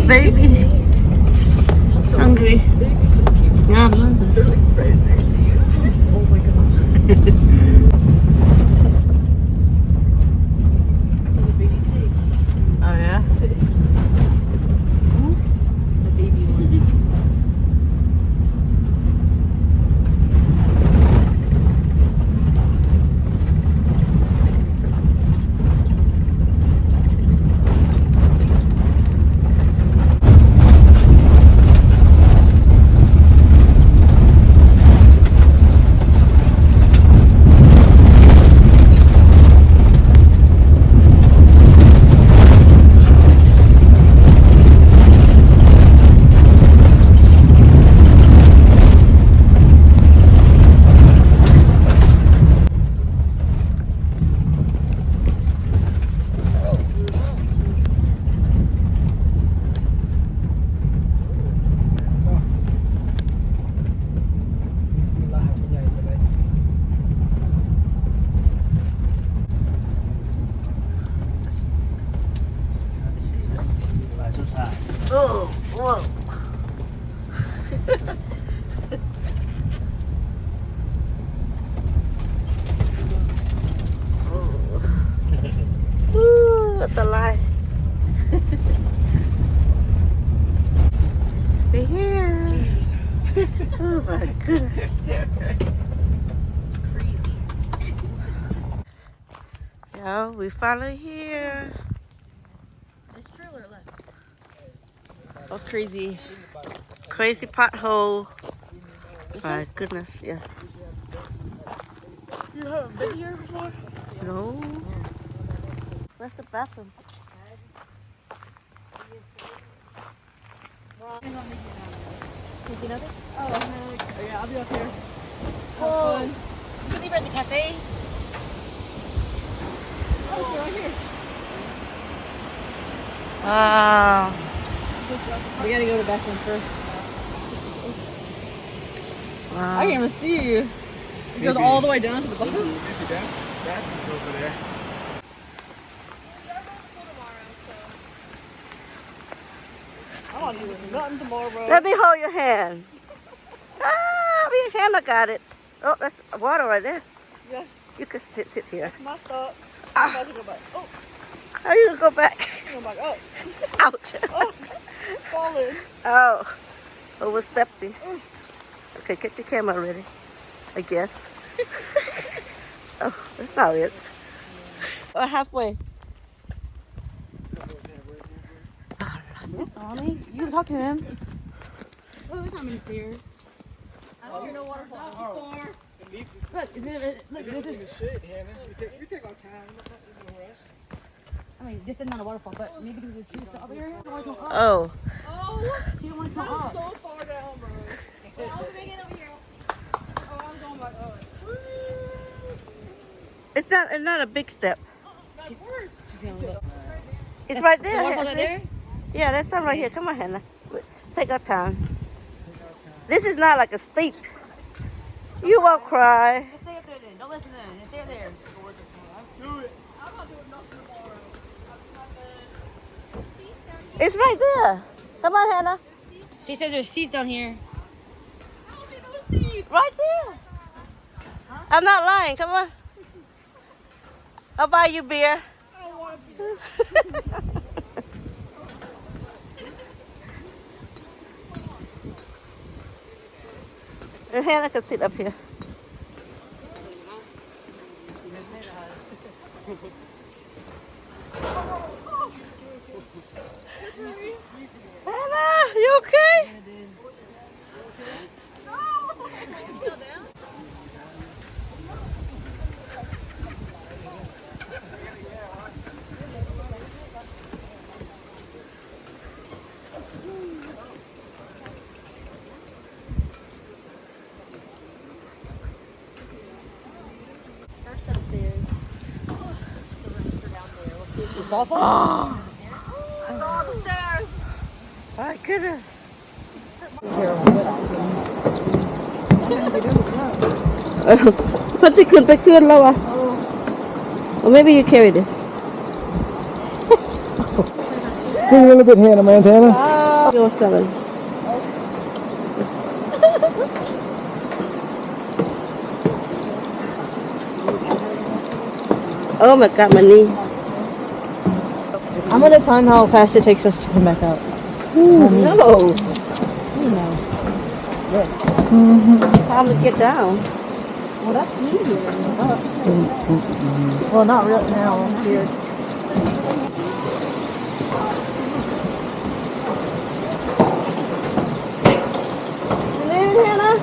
Baby, hungry. Yeah, oh my god. Oh yeah? The baby one. Oh, whoa. Ooh, that's a lie. We're here. Oh my goodness. Crazy. Yeah, we finally here. This trailer left. That was crazy. Crazy pothole. My goodness, yeah. You haven't been here before? No. Where's the bathroom? You see nothing? Oh, heck. Oh, yeah, I'll be up here. Whoa. You can leave her at the cafe. Oh, you're right here. Wow. We gotta go to the bathroom first. Wow. I can't even see you. It goes all the way down to the bottom. Maybe that bathroom's over there. I don't do nothing tomorrow. Let me hold your hand. Ah, your hand, I got it. Oh, that's water right there. Yeah. You can sit here. My stuff. Ah. I'm about to go back. Oh, How you gonna go back? go back up. Ouch. Oh, falling. Oh, overstepping. Okay, get your camera ready, I guess. Oh, that's not it. Oh, halfway. Mommy, you can talk to him. Oh, there's not many stairs. I don't hear no waterfall. Look, this is. Shit, Hannah. We take our time. There's no rush. I mean, this is not a waterfall, but maybe because of the trees up here. Oh. Oh, she don't want to come up. So far down, bro. I'll make it over here. Oh, I'm going back up. It's It's not a big step. She's gonna look. It's right there. The waterfall Hannah, right see? there? Yeah, that's some right here. Come on, Hannah. Take our time. This is not like a steep. You won't cry. Just stay up there then. Don't listen to them. Just stay up there. It's right there. Come on, Hannah. She says there's seats down here. Right there. I'm not lying. Come on. I'll buy you beer. And Hannah can sit up here. Hannah, you okay? First set of stairs. The rest are down there. We'll see if we fall for Oh. My goodness. Put it good, but good, Loa. Or maybe you carry this. See you a little bit, Hannah, Montana. You're selling. Oh my God, my knee. I'm gonna time how fast it takes us to come back up. No. You know. Time to get down. Well, that's easier. Well, not really now. I'm scared. You leaving, Hannah?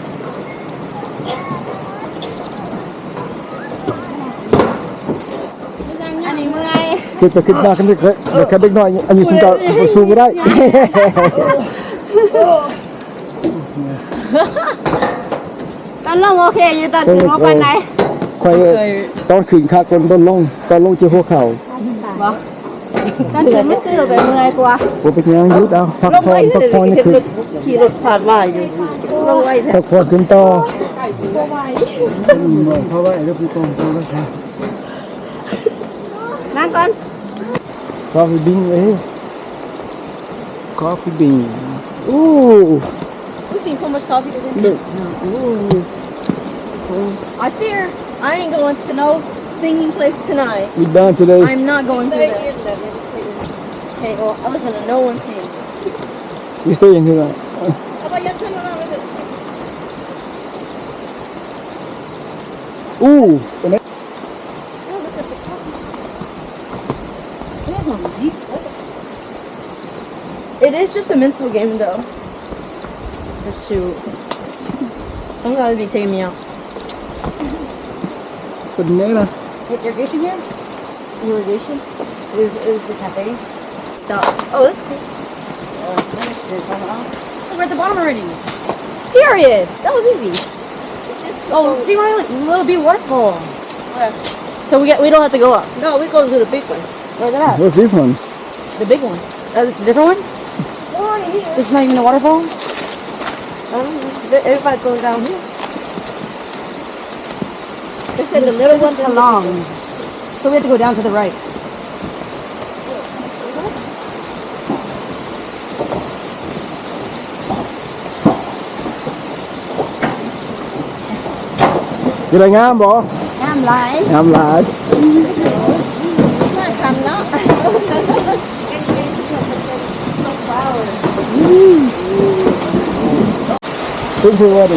Kita nak dekat nak anjing sentak pasal berat. ตอนลงโอเคอยู่ตอนถึงว่าไปไหน ค่อยตอนขึ้นขาคนตอนลงเจอหัวเข่า ตอนถึงไม่ตื่นไปเมื่อยกว่า บ่เป็นยังยุดเอาพัก ลง ผ่อ ไว้ นพักผ่อน เลย นี่คือ ขี่รถผ่านมาอยู่ลงไว้แท้ พักผ่อนจนต่อเพราะว่าเดี๋ยวพี่กองตัวแล้วครับ นั่งก่อน Coffee bean, eh? Coffee bean. Ooh. We've seen so much coffee today. Look. I fear I ain't going to no singing place tonight. We done today. I'm not going to that. Okay, well, listen, no one sing. We stay in here. How about you turn around with it? Ooh. There's no deep slips. It is just a mental game, though. Just shoot. I'm glad to be taking me out. Banana. Irrigation here? Irrigation? Is the cafe? Stop. Oh, this is cool. Oh, we're at the bottom already. Period. That was easy. Oh, see my little bee waterfall. Where? So we don't have to go up. No, we go to the big one. Where's it at? What's this one? The big one. Oh, this is a different one? This is not even a waterfall? Everybody goes down here. They said the little one's long. So we have to go down to the right. Cái này ngam bỏ. Ngam lại. Ngam lại. Cầm nó. Thương thương đi.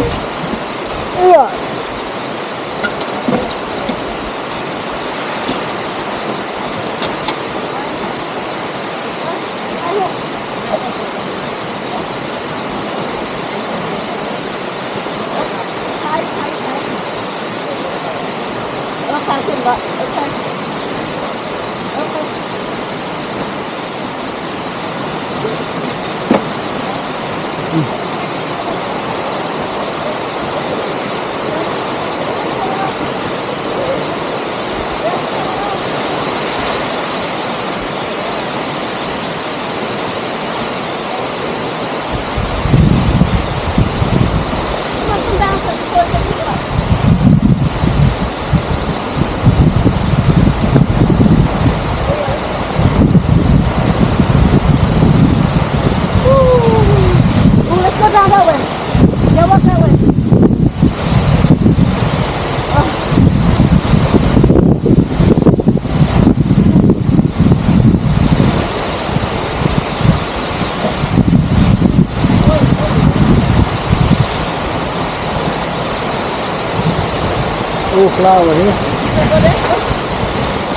Oh, flower here.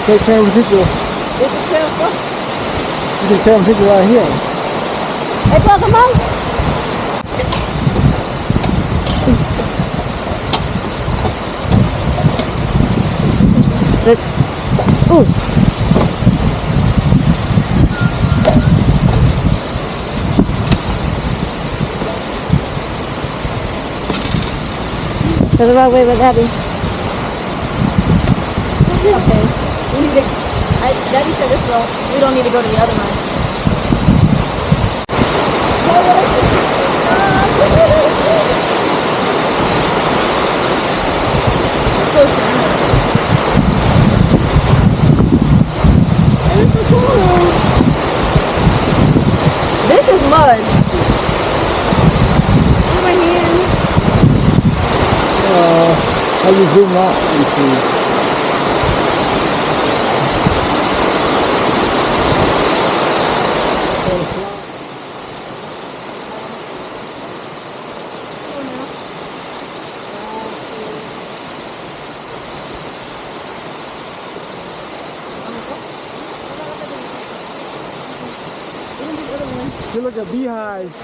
Take camera picture. There's a trail. Go. You can camera picture right here. Hey, bro, come on. Look. Ooh. Go the right way with Abby. Okay. We need to. Daddy said this road. We don't need to go to the other one. This is mud. How you zoom out? You see. You look at beehives.